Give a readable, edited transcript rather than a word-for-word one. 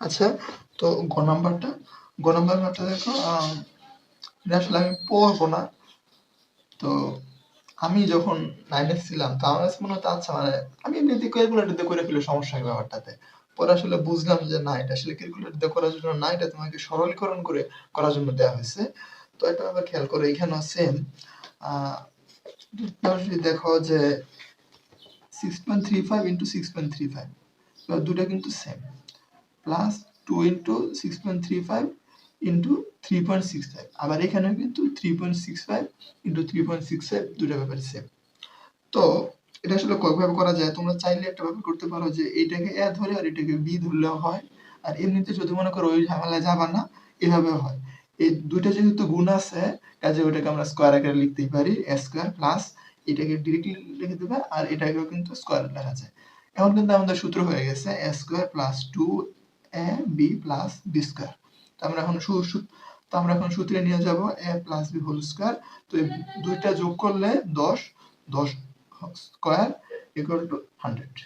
আচ্ছা, তো গ নাম্বারটা দেখো, এটা আসলে আমি পড়বো না। তো আমি যখন 9 এ ছিলাম, তো আমার কাছে মনে হতো আচ্ছা মানে আমি এমনিতে ক্যালকুলেটর দিয়ে করে ফেলি, সমস্যা কি ব্যাপারটাতে। পরে আসলে বুঝলাম যে না, এটা আসলে ক্যালকুলেটর দিয়ে করার জন্য না, এটা তোমাকে সরলীকরণ করে করার জন্য দেওয়া হয়েছে। তো এটা আবার খেয়াল করো, এখানেও সেম। যদি দেখো যে 6.35 ইন্টু 6.35, দুটা কিন্তু সেম, প্লাস 2 ইন্টু 6.35 ইন্টু 3.65, আবার এখানেও কিন্তু 3.65 ইন্টু 3.65, দুটা ব্যাপার সেম। তো এটা আসলে কয়েকভাবে করা যায়। তোমরা চাইলে একটা ভাবে করতে পারো যে এইটাকে এ ধরে আর এটাকে বি ধরলেও হয়। আর এমনিতে যদি মনে করো ওই ঝামেলায় যাবা না, এভাবেও হয়। এই দুইটা যেহেতু গুণ আছে, কাজে ওইটাকে আমরা স্কয়ার আকারে লিখতেই পারি, এ স্কয়ার প্লাস এটাকে ডিরেক্টলি লিখে দেবে, আর এটাকেও কিন্তু স্কয়ার লেখা যায়। এখন কিন্তু আমাদের সূত্র হয়ে গেছে a square plus 2ab plus b square. তো আমরা এখন সূত্রে নিয়ে যাব a plus b whole square. তো এই দুইটা যোগ করলে 10 স্কয়ার ইকুয়াল টু 100।